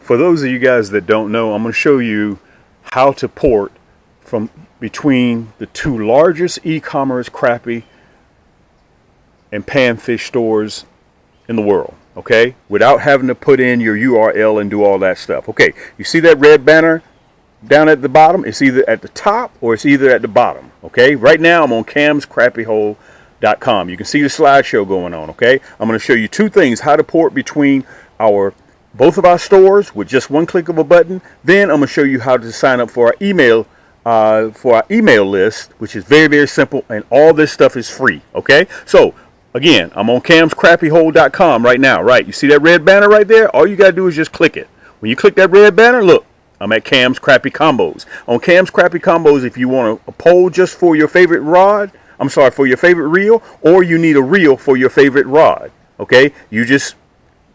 for those of you guys that don't know, I'm going to show you how to port from between the two largest e-commerce crappie and panfish stores in the world, okay, without having to put in your URL and do all that stuff. Okay, you see that red banner down at the bottom? It's either at the top or it's either at the bottom. Okay, right now I'm on camscrappiehole.com. You can see the slideshow going on. Okay, I'm going to show you two things: how to port between both of our stores with just one click of a button. Then I'm going to show you how to sign up for our email list, which is very, very simple, and all this stuff is free. Okay, so again, I'm on camscrappiehole.com right now. Right, you see that red banner right there? All you got to do is just click it. When you click that red banner, look, I'm at Cam's Crappie Combos. On Cam's Crappie Combos, if you want a pole just for your favorite rod, for your favorite reel, or you need a reel for your favorite rod, okay, you just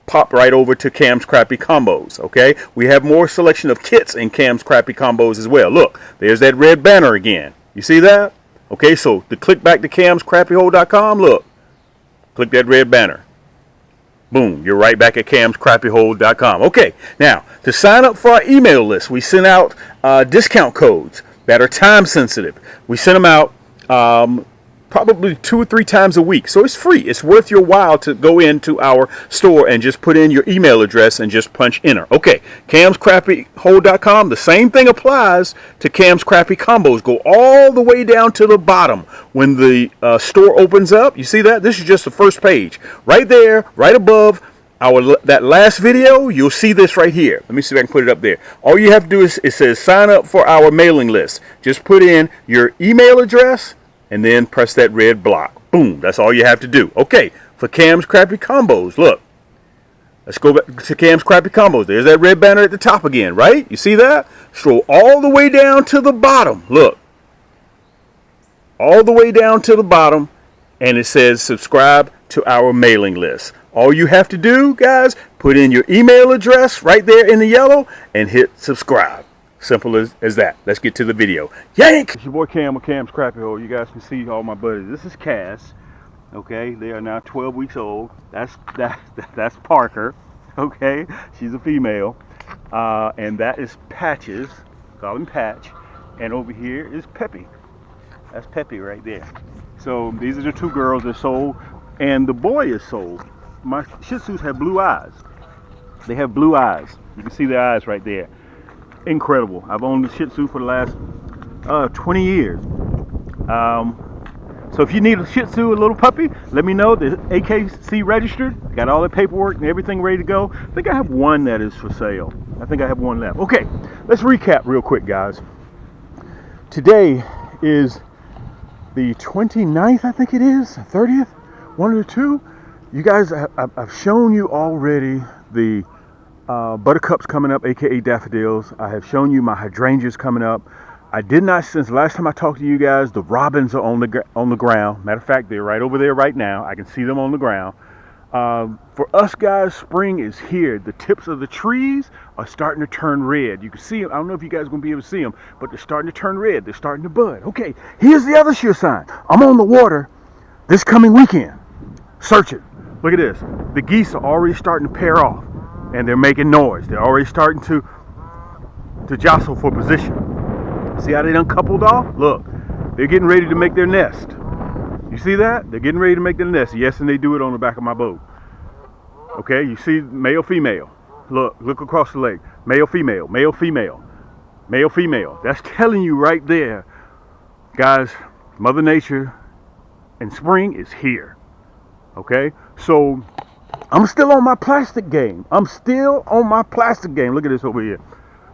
pop right over to Cam's Crappie Combos, okay? We have more selection of kits in Cam's Crappie Combos as well. Look, there's that red banner again. You see that? Okay, so to click back to camscrappiehole.com, look, click that red banner. Boom, you're right back at camscrappiehole.com. Okay, now, to sign up for our email list, we send out discount codes that are time sensitive. We send them out probably 2 or 3 times a week. So it's free. It's worth your while to go into our store and just put in your email address and just punch enter. Okay, camscrappiehole.com, the same thing applies to Cam's Crappie Combos. Go all the way down to the bottom when the store opens up. You see that? This is just the first page. Right there, right above that last video, you'll see this right here. Let me see if I can put it up there. All you have to do is, it says sign up for our mailing list. Just put in your email address and then press that red block. Boom, that's all you have to do. Okay, for Cam's Crappie Combos, look, let's go back to Cam's Crappie Combos. There's that red banner at the top again, right? You see that? Scroll all the way down to the bottom. Look, all the way down to the bottom, and it says subscribe to our mailing list. All you have to do, guys, put in your email address right there in the yellow and hit subscribe. Simple as that. Let's get to the video. Yank! It's your boy Cam with Cam's Crappie Hole. You guys can see all my buddies. This is Cass. Okay, they are now 12 weeks old. That's Parker. Okay, she's a female. And that is Patches. Call him Patch. And over here is Peppy. That's Peppy right there. So these are the two girls that sold, and the boy is sold. My Shih Tzus have blue eyes. They have blue eyes. You can see their eyes right there. Incredible. I've owned the Shih Tzu for the last 20 years. So if you need a Shih Tzu, a little puppy, let me know. The AKC registered. Got all the paperwork and everything ready to go. I think I have one that is for sale. I think I have one left. Okay, let's recap real quick, guys. Today is the 29th, I think it is, 30th, one of the two. You guys, I've shown you already the buttercups coming up, aka daffodils. I have shown you my hydrangeas coming up. I did not, since last time I talked to you guys, the robins are on the ground. Matter of fact, they're right over there right now. I can see them on the ground. For us guys, spring is here. The tips of the trees are starting to turn red. You can see them. I don't know if you guys are going to be able to see them, but they're starting to turn red. They're starting to bud. Okay, here's the other sure sign. I'm on the water this coming weekend. Search it. Look at this. The geese are already starting to pair off. And they're making noise. They're already starting to jostle for position. See how they done coupled off? Look, they're getting ready to make their nest. You see that? They're getting ready to make their nest. Yes, and they do it on the back of my boat. Okay, you see male, female. Look across the lake. Male, female, male, female, male, female. That's telling you right there, guys, Mother Nature and spring is here. Okay, so I'm still on my plastic game. Look at this over here.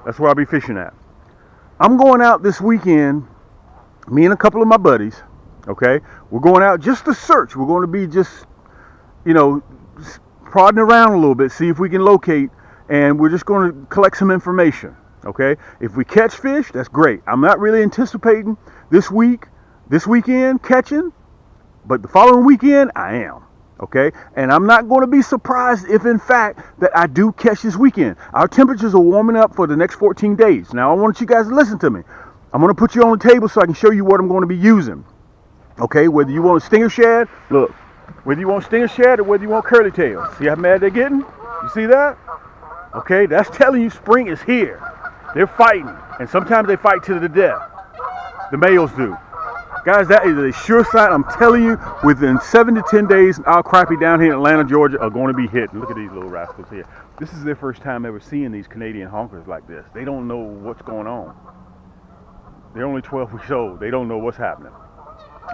That's where I'll be fishing at. I'm going out this weekend, me and a couple of my buddies, okay? We're going out just to search. We're going to be just, prodding around a little bit, see if we can locate, and we're just going to collect some information, okay? If we catch fish, that's great. I'm not really anticipating this weekend catching, but the following weekend, I am. Okay, and I'm not going to be surprised if in fact that I do catch this weekend. Our temperatures are warming up for the next 14 days. Now I want you guys to listen to me. I'm going to put you on the table so I can show you what I'm going to be using. Okay, whether you want a stinger shad, look, whether you want stinger shad or whether you want curly tails. See how mad they're getting? You see that? Okay, that's telling you spring is here. They're fighting, and sometimes they fight to the death. The males do. Guys, that is a sure sign. I'm telling you, within 7 to 10 days, our crappie down here in Atlanta, Georgia, are going to be hit. Look at these little rascals here. This is their first time ever seeing these Canadian honkers like this. They don't know what's going on. They're only 12 weeks old. They don't know what's happening.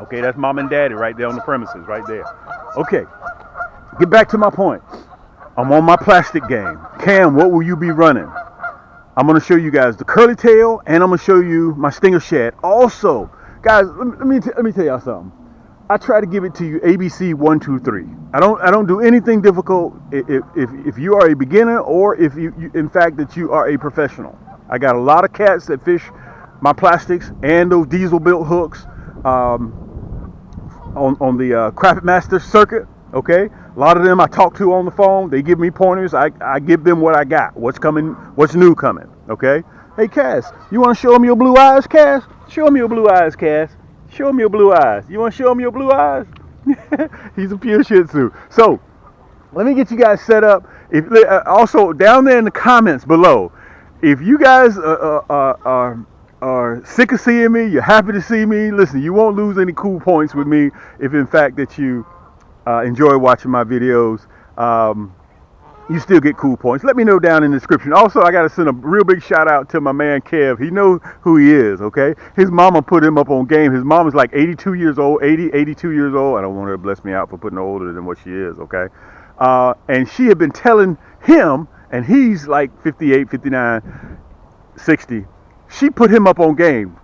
Okay, that's mom and daddy right there on the premises, right there. Okay, get back to my point. I'm on my plastic game. Cam, what will you be running? I'm going to show you guys the curly tail, and I'm going to show you my stinger shad. Also, guys, let me tell y'all something. I try to give it to you ABC 1, 2, 3. I don't do anything difficult if you are a beginner or if you in fact that you are a professional. I got a lot of cats that fish my plastics and those diesel built hooks on the Crappie Master circuit. Okay, a lot of them I talk to on the phone. They give me pointers. I give them what I got. What's coming? What's new coming? Okay. Hey, Cass, you want to show them your blue eyes, Cass? Show them your blue eyes, Cass. Show them your blue eyes. You want to show them your blue eyes? He's a pure Shih Tzu. So let me get you guys set up. Also down there in the comments below, if you guys are sick of seeing me, you're happy to see me. Listen, you won't lose any cool points with me if in fact that you enjoy watching my videos. You still get cool points. Let me know down in the description. Also, I got to send a real big shout out to my man Kev. He knows who he is, okay? His mama put him up on game. His mom is like 82 years old, 82 years old. I don't want her to bless me out for putting her older than what she is, okay? And she had been telling him, and he's like 58, 59, 60. She put him up on game.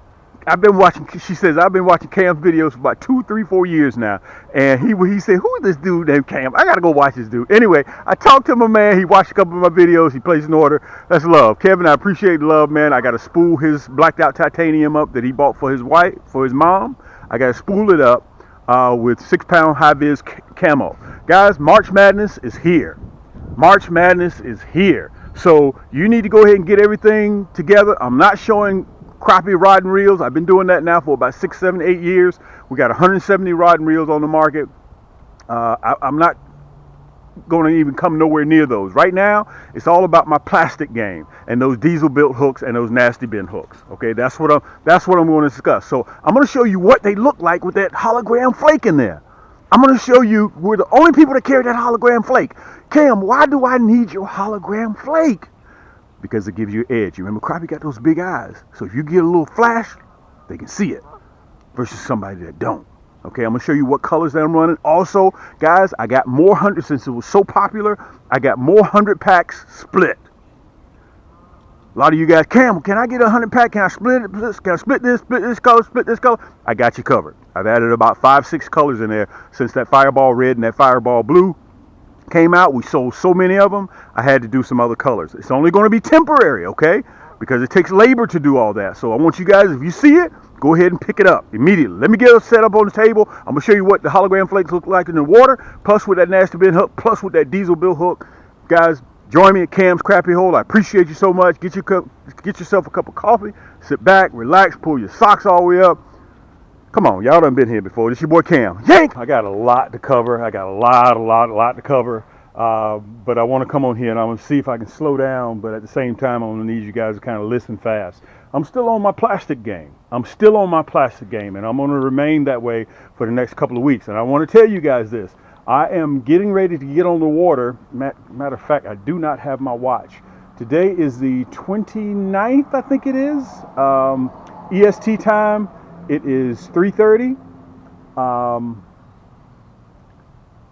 She says, I've been watching Cam's videos for about 2, 3, 4 years now. And he said, who is this dude named Cam? I got to go watch this dude. Anyway, I talked to my man. He watched a couple of my videos. He placed an order. That's love. Kevin, I appreciate the love, man. I got to spool his blacked out titanium up that he bought for his wife, for his mom. I got to spool it up with 6-pound high-vis camo. Guys, March Madness is here. March Madness is here. So you need to go ahead and get everything together. I'm not showing crappie rod and reels. I've been doing that now for about 6, 7, 8 years. We got 170 rod and reels on the market. I'm not going to even come nowhere near those. Right now, it's all about my plastic game and those diesel built hooks and those nasty bin hooks. Okay, that's what I'm going to discuss. So I'm going to show you what they look like with that hologram flake in there. I'm going to show you we're the only people that carry that hologram flake. Cam, why do I need your hologram flake? Because it gives you an edge. You remember crappie got those big eyes. So if you get a little flash, they can see it. Versus somebody that don't. Okay, I'm going to show you what colors that I'm running. Also, guys, I got more 100, since it was so popular, I got more 100 packs split. A lot of you guys, Cam, can I get a 100 pack? Can I split it? Can I split this color, split this color? I got you covered. I've added about 5, 6 colors in there since that Fireball Red and that Fireball Blue came out. We sold so many of them, I had to do some other colors. It's only going to be temporary, okay? Because it takes labor to do all that. So I want you guys, if you see it, go ahead and pick it up immediately. Let me get it set up on the table. I'm going to show you what the hologram flakes look like in the water, plus with that nasty bin hook, plus with that diesel bill hook. Guys, join me at Cam's Crappie Hole. I appreciate you so much. Get yourself a cup of coffee, sit back, relax, pull your socks all the way up. Come on, y'all done been here before. This your boy Cam. Yank! I got a lot to cover. I got a lot to cover. But I want to come on here and I'm going to see if I can slow down. But at the same time, I'm going to need you guys to kind of listen fast. I'm still on my plastic game. And I'm going to remain that way for the next couple of weeks. And I want to tell you guys this. I am getting ready to get on the water. Matter of fact, I do not have my watch. Today is the 29th, I think it is. EST time. It is 3:30.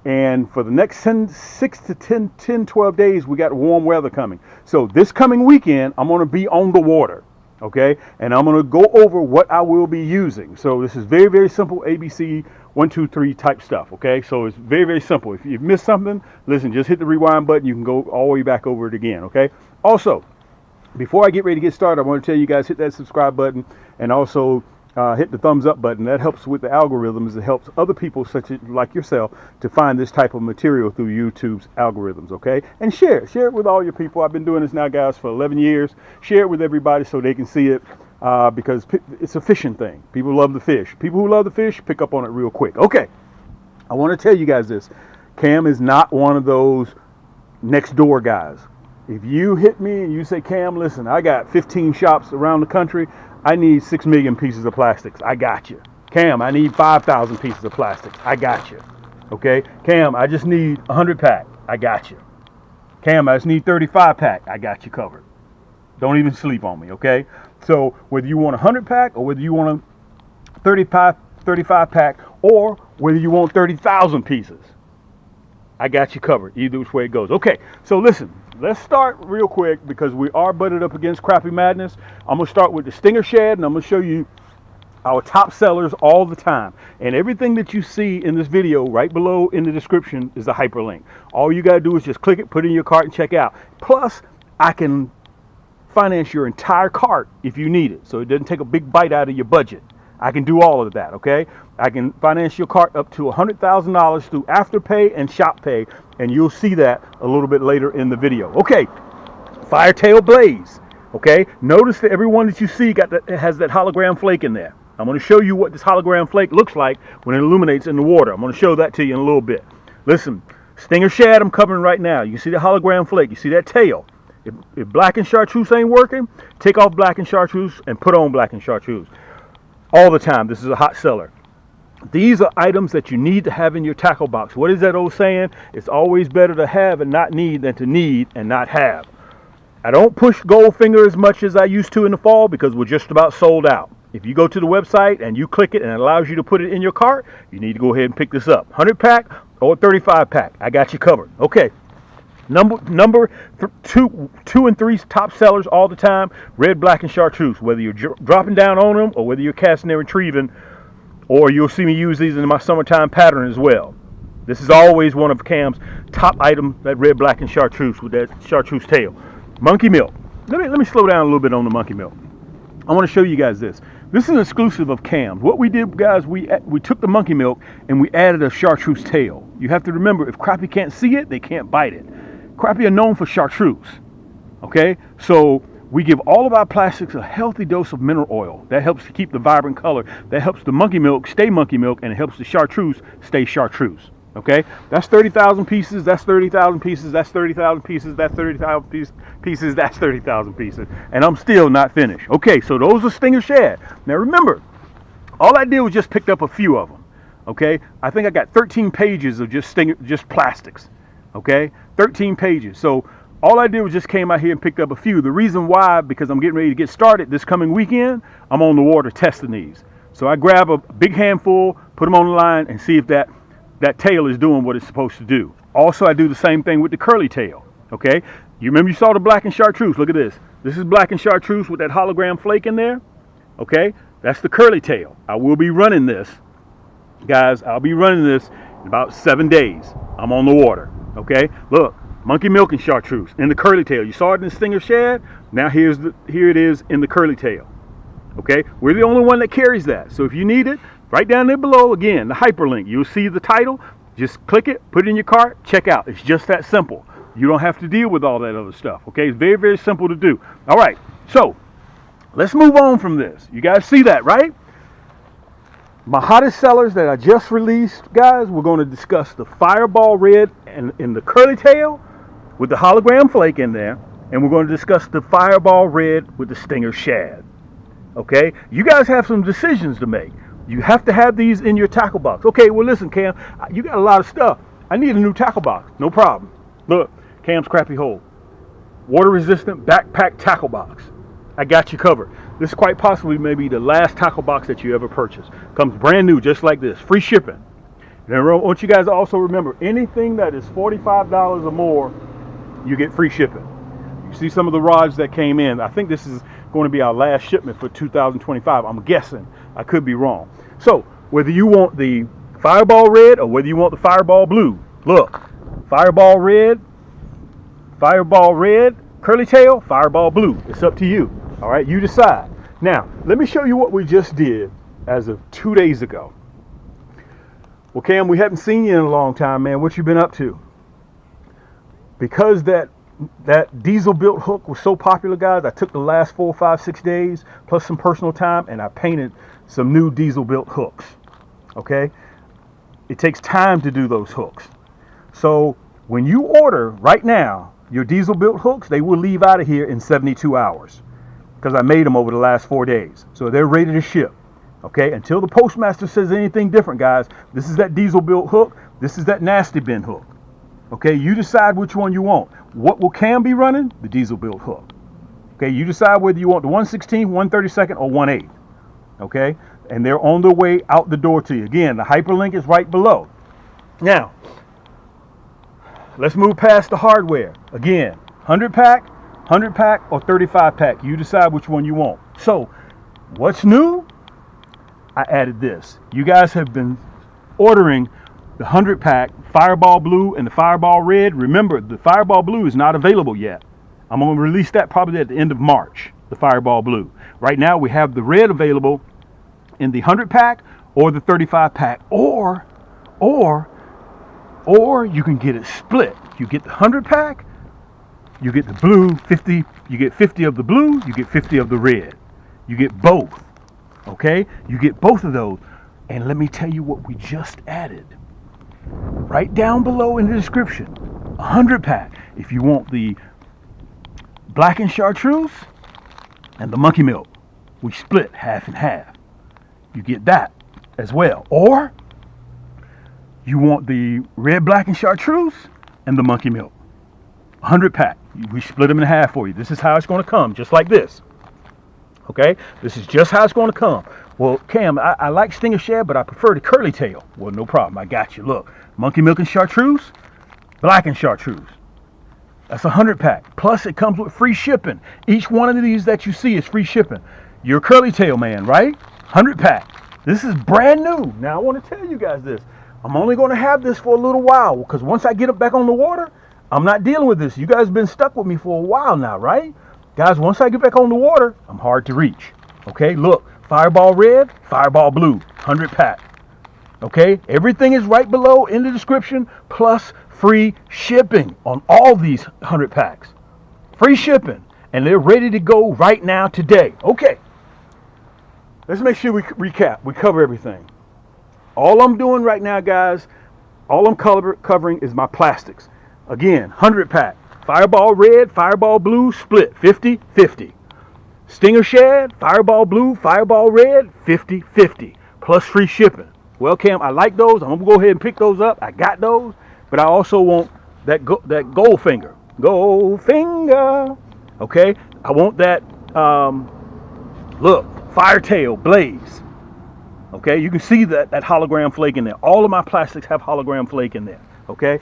And for the next 6 to 10, 12 days, we got warm weather coming. So this coming weekend, I'm going to be on the water. Okay. And I'm going to go over what I will be using. So this is very, very simple ABC 1, 2, 3 type stuff. Okay. So it's very, very simple. If you've missed something, listen, just hit the rewind button. You can go all the way back over it again. Okay. Also, before I get ready to get started, I want to tell you guys, hit that subscribe button and also hit the thumbs up button. That helps with the algorithms. It helps other people such as like yourself to find this type of material through YouTube's algorithms, okay? And share it with all your people. I've been doing this now, guys, for 11 years. Share it with everybody so they can see it because it's a fishing thing. People love the fish. People who love the fish pick up on it real quick. Okay, I want to tell you guys this. Cam is not one of those next door guys. If you hit me and you say, Cam, listen, I got 15 shops around the country. I need 6 million pieces of plastics. I got you. Cam, I need 5,000 pieces of plastics. I got you. Okay? Cam, I just need 100 pack. I got you. Cam, I just need 35 pack. I got you covered. Don't even sleep on me, okay? So whether you want a 100 pack or whether you want a 35 pack or whether you want 30,000 pieces, I got you covered. Either which way it goes. Okay, so listen, let's start real quick because we are butted up against Crappie Madness. I'm going to start with the Stinger Shad, and I'm going to show you our top sellers all the time. And everything that you see in this video right below in the description is a hyperlink. All you got to do is just click it, put it in your cart, and check out. Plus, I can finance your entire cart if you need it, so it doesn't take a big bite out of your budget. I can do all of that, okay? I can finance your cart up to $100,000 through Afterpay and ShopPay, and you'll see that a little bit later in the video. Okay, Firetail Blaze, okay? Notice that every one that you see has that hologram flake in there. I'm going to show you what this hologram flake looks like when it illuminates in the water. I'm going to show that to you in a little bit. Listen, Stinger Shad I'm covering right now. You see the hologram flake. You see that tail. If black and chartreuse ain't working, take off black and chartreuse and put on black and chartreuse. All the time. This is a hot seller. These are items that you need to have in your tackle box. What is that old saying? It's always better to have and not need than to need and not have. I don't push Goldfinger as much as I used to in the fall because we're just about sold out. If you go to the website and you click it and it allows you to put it in your cart, you need to go ahead and pick this up. 100 pack or 35 pack. I got you covered. Okay. Number two and three top sellers all the time, red, black, and chartreuse. Whether you're dropping down on them or whether you're casting and retrieving, or you'll see me use these in my summertime pattern as well. This is always one of Cam's top items, that red, black, and chartreuse with that chartreuse tail. Monkey milk. Let me slow down a little bit on the monkey milk. I want to show you guys this. This is an exclusive of Cam's. What we did, guys, we took the monkey milk and we added a chartreuse tail. You have to remember, if Crappie can't see it, they can't bite it. Crappie are known for chartreuse, okay? So we give all of our plastics a healthy dose of mineral oil. That helps to keep the vibrant color. That helps the monkey milk stay monkey milk, and it helps the chartreuse stay chartreuse, okay? That's 30,000 pieces, that's 30,000 pieces, that's 30,000 pieces, that's 30,000 pieces, that's 30,000 pieces, and I'm still not finished. Okay, so those are Stinger Shad. Now remember, all I did was just picked up a few of them, okay? I think I got 13 pages of just plastics. Okay, 13 pages. So all I did was just came out here and picked up a few. The reason why, because I'm getting ready to get started this coming weekend, I'm on the water testing these. So I grab a big handful, put them on the line, and see if that tail is doing what it's supposed to do. Also, I do the same thing with the curly tail. Okay, you remember you saw the black and chartreuse. Look at this. This is black and chartreuse with that hologram flake in there. Okay, that's the curly tail. I will be running this, guys. I'll be running this in about 7 days. I'm on the water. Okay, look, monkey milk and chartreuse in the curly tail. You saw it in the Stinger Shad. Now here it is in the curly tail. Okay, we're the only one that carries that. So if you need it, right down there below, again, the hyperlink. You'll see the title. Just click it, put it in your cart, check out. It's just that simple. You don't have to deal with all that other stuff. Okay, it's very, very simple to do. All right, so let's move on from this. You guys see that, right? My hottest sellers that I just released, guys, we're going to discuss the Fireball Red and in the curly tail with the hologram flake in there, and we're going to discuss the Fireball Red with the Stinger Shad. Okay, you guys have some decisions to make. You have to have these in your tackle box. Okay, well listen, Cam, you got a lot of stuff. I need a new tackle box. No problem. Look, Cam's Crappie Hole, water resistant backpack tackle box. I got you covered. This quite possibly may be the last tackle box that you ever purchase. Comes brand new, just like this, free shipping. And I want you guys to also remember, anything that is $45 or more, you get free shipping. You see some of the rods that came in. I think this is going to be our last shipment for 2025. I'm guessing. I could be wrong. So whether you want the Fireball Red or whether you want the Fireball Blue, look, Fireball Red, curly tail, Fireball Blue. It's up to you. All right, you decide. Now, let me show you what we just did as of 2 days ago. Well, Cam, we haven't seen you in a long time, man. What you been up to? Because that diesel built hook was so popular, guys, I took the last 4, 5, 6 days plus some personal time and I painted some new diesel built hooks. Okay? It takes time to do those hooks. So when you order right now your diesel built hooks, they will leave out of here in 72 hours because I made them over the last 4 days. So they're ready to ship. Okay, until the postmaster says anything different, guys, this is that diesel built hook. This is that nasty bin hook. Okay, you decide which one you want. What will Cam be running? The diesel built hook. Okay, you decide whether you want the 1/16, 1/32, or 1/8. Okay, and they're on their way out the door to you. Again, the hyperlink is right below. Now, let's move past the hardware. Again, 100 pack, or 35 pack. You decide which one you want. So, what's new? I added this. You guys have been ordering the 100 pack Fireball Blue and the Fireball Red. Remember, the Fireball Blue is not available yet. I'm going to release that probably at the end of March, the Fireball Blue. Right now, we have the red available in the 100 pack or the 35 pack, or you can get it split. You get the 100 pack, you get the blue 50, you get 50 of the blue, you get 50 of the red. You get both. Okay, you get both of those. And let me tell you what we just added. Right down below in the description, 100 pack. If you want the blackened chartreuse and the monkey milk, we split half and half. You get that as well. Or you want the red blackened chartreuse and the monkey milk, 100 pack. We split them in half for you. This is how it's going to come, just like this. Okay, this is just how it's going to come. Well, Cam, I like Stinger Shad, but I prefer the curly tail. Well, no problem. I got you. Look, monkey milk and chartreuse, black and chartreuse. That's 100 pack. Plus, it comes with free shipping. Each one of these that you see is free shipping. You're a curly tail man, right? 100 pack. This is brand new. Now, I want to tell you guys this. I'm only going to have this for a little while because once I get it back on the water, I'm not dealing with this. You guys have been stuck with me for a while now, right? Guys, once I get back on the water, I'm hard to reach. Okay, look, Fireball Red, Fireball Blue, 100 pack. Okay, everything is right below in the description, plus free shipping on all these 100 packs. Free shipping, and they're ready to go right now today. Okay, let's make sure we recap. We cover everything. All I'm doing right now, guys, all I'm covering is my plastics. Again, 100 pack. Fireball Red, Fireball Blue, split 50-50. Stinger Shad, Fireball Blue, Fireball Red, 50-50. Plus free shipping. Well, Cam, I like those. I'm going to go ahead and pick those up. I got those. But I also want that gold finger. Gold finger. Okay? I want that, look, Firetail Blaze. Okay? You can see that hologram flake in there. All of my plastics have hologram flake in there. Okay?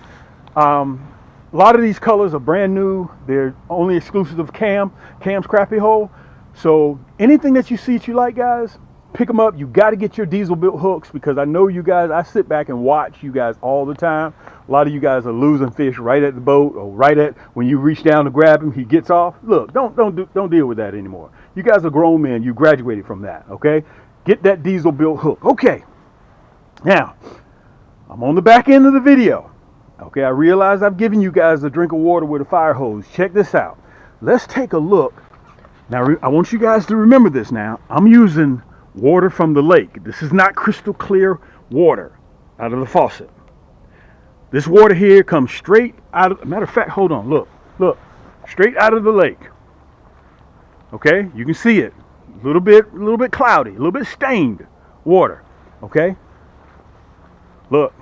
A lot of these colors are brand new. They're only exclusive of Cam's Crappie Hole. So anything that you see that you like, guys, pick them up. You got to get your diesel built hooks because I know you guys, I sit back and watch you guys all the time. A lot of you guys are losing fish right at the boat or right at when you reach down to grab him, he gets off. Look, don't deal with that anymore. You guys are grown men. You graduated from that, okay? Get that diesel built hook. Okay. Now, I'm on the back end of the video. Okay, I realize I've given you guys a drink of water with a fire hose. Check this out. Let's take a look. Now, I want you guys to remember this now. I'm using water from the lake. This is not crystal clear water out of the faucet. This water here comes straight out of, matter of fact, hold on, look, straight out of the lake. Okay, you can see it. A little bit cloudy, a little bit stained water. Okay, look.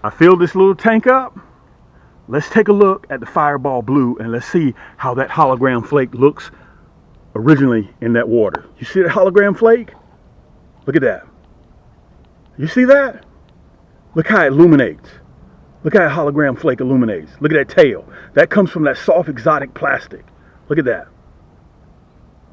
I filled this little tank up. Let's take a look at the Fireball Blue and let's see how that hologram flake looks originally in that water. You see that hologram flake? Look at that. You see that? Look how it illuminates. Look how that hologram flake illuminates. Look at that tail. That comes from that soft exotic plastic. Look at that.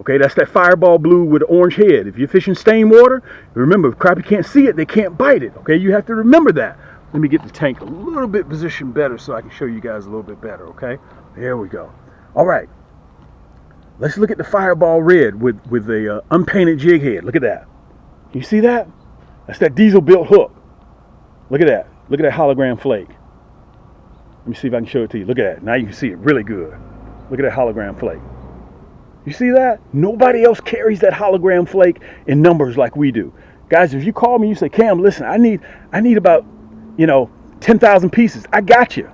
Okay, that's that Fireball Blue with the orange head. If you're fishing stained water, remember, if crappie can't see it, they can't bite it. Okay, you have to remember that. Let me get the tank a little bit positioned better so I can show you guys a little bit better, okay? There we go. All right. Let's look at the Fireball Red with the unpainted jig head. Look at that. You see that? That's that diesel built hook. Look at that. Look at that hologram flake. Let me see if I can show it to you. Look at that. Now you can see it really good. Look at that hologram flake. You see that? Nobody else carries that hologram flake in numbers like we do. Guys, if you call me, you say, Cam, listen, I need about 10,000 pieces. I got you.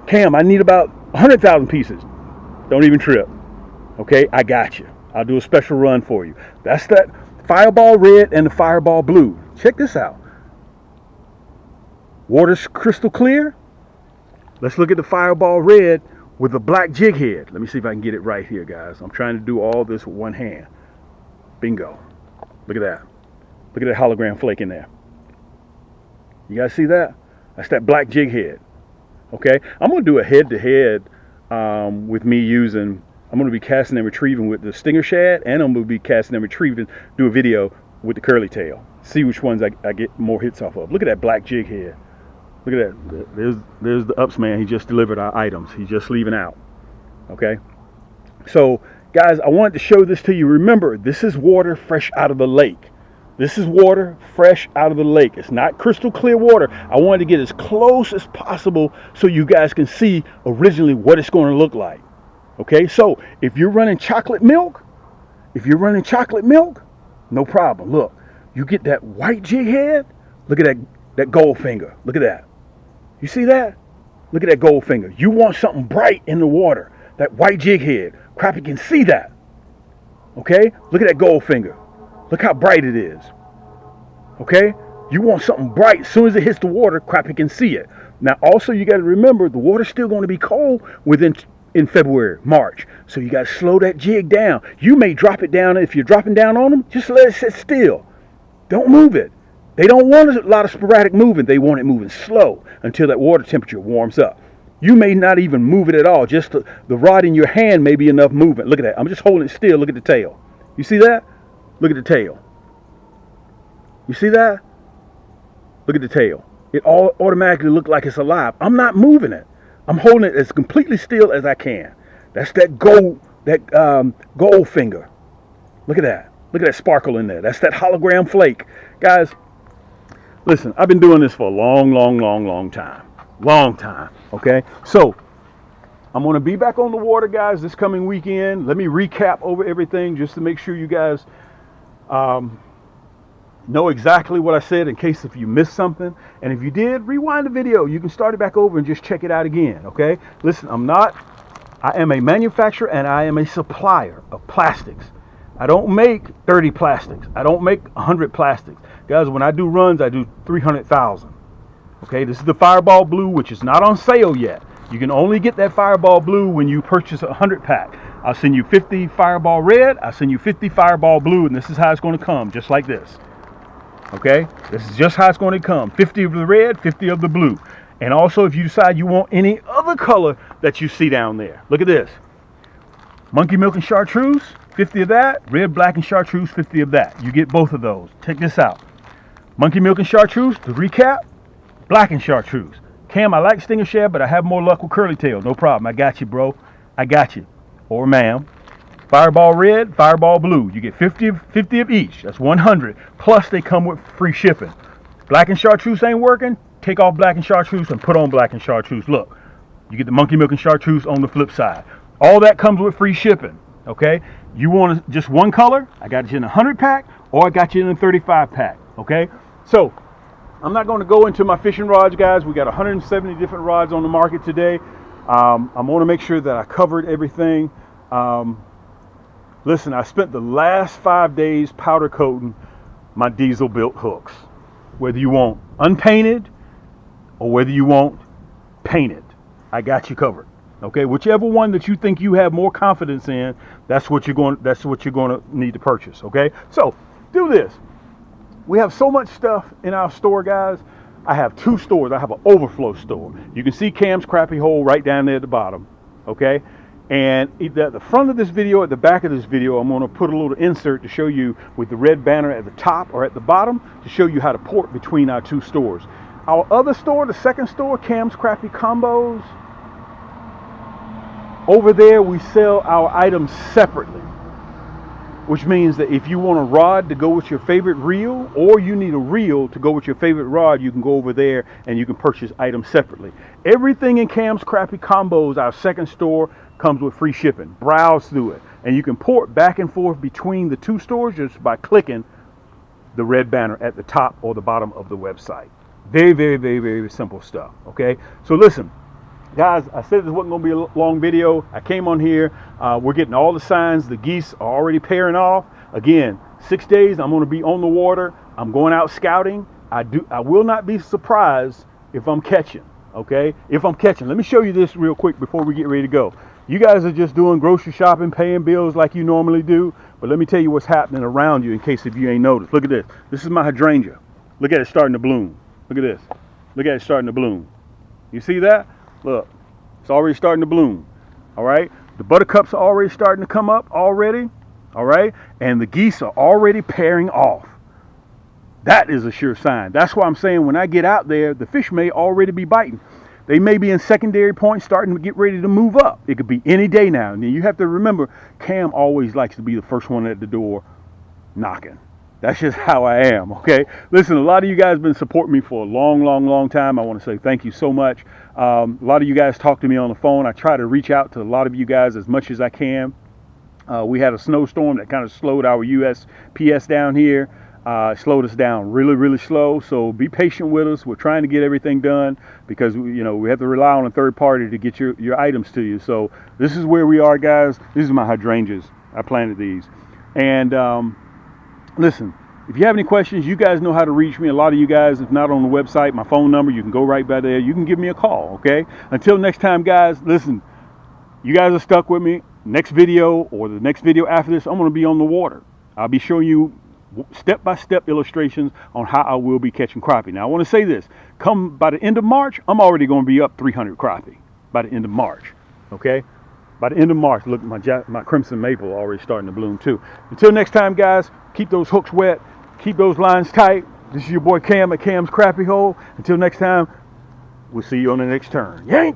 Cam, I need about 100,000 pieces. Don't even trip. Okay, I got you. I'll do a special run for you. That's that Fireball Red and the Fireball Blue. Check this out. Water's crystal clear. Let's look at the Fireball Red with a black jig head. Let me see if I can get it right here, guys. I'm trying to do all this with one hand. Bingo. Look at that. Look at that hologram flake in there. You guys see that? That's that black jig head. Okay, I'm going to do a head-to-head with me using, I'm going to be casting and retrieving with the stinger shad, and I'm going to be casting and retrieving, do a video with the curly tail. See which ones I get more hits off of. Look at that black jig head. Look at that. There's the ups man. He just delivered our items. He's just leaving out. Okay, so guys, I wanted to show this to you. Remember, this is water fresh out of the lake. This is water fresh out of the lake. It's not crystal clear water. I wanted to get as close as possible so you guys can see originally what it's going to look like. Okay, so if you're running chocolate milk, no problem. Look, you get that white jig head. Look at that gold finger. Look at that. You see that? Look at that gold finger. You want something bright in the water. That white jig head. Crappie can see that. Okay, look at that gold finger. Look how bright it is. Okay? You want something bright. As soon as it hits the water, Crappie can see it. Now, also, you got to remember, the water's still going to be cold in February, March. So you got to slow that jig down. You may drop it down. If you're dropping down on them, just let it sit still. Don't move it. They don't want a lot of sporadic movement. They want it moving slow until that water temperature warms up. You may not even move it at all. Just the rod in your hand may be enough movement. Look at that. I'm just holding it still. Look at the tail. You see that? Look at the tail. You see that? Look at the tail. It all automatically looks like it's alive. I'm not moving it. I'm holding it as completely still as I can. That's that gold finger. Look at that. Look at that sparkle in there. That's that hologram flake. Guys, listen, I've been doing this for a long time. Long time. Okay? So, I'm going to be back on the water, guys, this coming weekend. Let me recap over everything just to make sure you guys know exactly what I said in case if you missed something. And if you did, rewind the video. You can start it back over and just check it out again, okay? Listen, I am a manufacturer and I am a supplier of plastics. I don't make 30 plastics. I don't make 100 plastics. Guys, when I do runs, I do 300,000. Okay, this is the Fireball Blue, which is not on sale yet. You can only get that Fireball Blue when you purchase a 100 pack. I'll send you 50 Fireball Red, I'll send you 50 Fireball Blue, and this is how it's going to come, just like this. Okay? This is just how it's going to come. 50 of the red, 50 of the blue. And also, if you decide you want any other color that you see down there, look at this. Monkey Milk and Chartreuse, 50 of that. Red, Black, and Chartreuse, 50 of that. You get both of those. Check this out. Monkey Milk and Chartreuse, to recap, Black and Chartreuse. Cam, I like Stinger Shad, but I have more luck with Curly Tail. No problem. I got you, bro. I got you. Or ma'am. Fireball Red, Fireball Blue. You get 50 of each. That's 100. Plus, they come with free shipping. Black and Chartreuse ain't working. Take off Black and Chartreuse and put on Black and Chartreuse. Look, you get the Monkey Milk and Chartreuse on the flip side. All that comes with free shipping. Okay? You want just one color? I got you in a 100 pack, or I got you in a 35 pack. Okay? So, I'm not going to go into my fishing rods, guys. We got 170 different rods on the market today. I'm going to make sure that I covered everything. Listen, I spent the last 5 days powder coating my diesel built hooks. Whether you want unpainted or whether you want painted, I got you covered. Okay, whichever one that you think you have more confidence in, that's what you're going to need to purchase. Okay, so do this. We have so much stuff in our store, guys. I have two stores. I have an overflow store. You can see Cam's Crappie hole right down there at the bottom. Okay, and either at the front of this video or at the back of this video, I'm going to put a little insert to show you with the red banner at the top or at the bottom to show you how to port between our two stores. Our other store, the second store, Cam's Crappie Combos, over there we sell our items separately, which means that if you want a rod to go with your favorite reel, or you need a reel to go with your favorite rod, you can go over there and you can purchase items separately. Everything in Cam's Crappie Combos, our second store, comes with free shipping. Browse through it, and you can port back and forth between the two stores just by clicking the red banner at the top or the bottom of the website. Very simple stuff. Okay, so listen, Guys, I said this wasn't going to be a long video. I came on here. We're getting all the signs. The geese are already pairing off. Again, 6 days, I'm going to be on the water. I'm going out scouting. I will not be surprised if I'm catching, okay? If I'm catching. Let me show you this real quick before we get ready to go. You guys are just doing grocery shopping, paying bills like you normally do. But let me tell you what's happening around you in case if you ain't noticed. Look at this. This is my hydrangea. Look at it starting to bloom. Look at this. Look at it starting to bloom. You see that? Look, it's already starting to bloom. All right. The buttercups are already starting to come up already. All right. And the geese are already pairing off. That is a sure sign. That's why I'm saying when I get out there, the fish may already be biting. They may be in secondary points starting to get ready to move up. It could be any day now. And you have to remember, Cam always likes to be the first one at the door knocking. That's just how I am, okay? Listen, a lot of you guys have been supporting me for a long time. I want to say thank you so much. A lot of you guys talk to me on the phone. I try to reach out to a lot of you guys as much as I can. We had a snowstorm that kind of slowed our USPS down here. Slowed us down really slow. So be patient with us. We're trying to get everything done because we have to rely on a third party to get your items to you. So this is where we are, guys. These are my hydrangeas. I planted these. And listen, if you have any questions, you guys know how to reach me. A lot of you guys, if not on the website, my phone number, you can go right by there. You can give me a call, okay? Until next time, guys, listen, you guys are stuck with me. Next video or the next video after this, I'm going to be on the water. I'll be showing you step-by-step illustrations on how I will be catching crappie. Now, I want to say this. Come by the end of March, I'm already going to be up 300 crappie by the end of March, okay? By the end of March, look, my crimson maple already starting to bloom too. Until next time, guys, keep those hooks wet. Keep those lines tight. This is your boy Cam at Cam's Crappie Hole. Until next time, we'll see you on the next turn. Yank!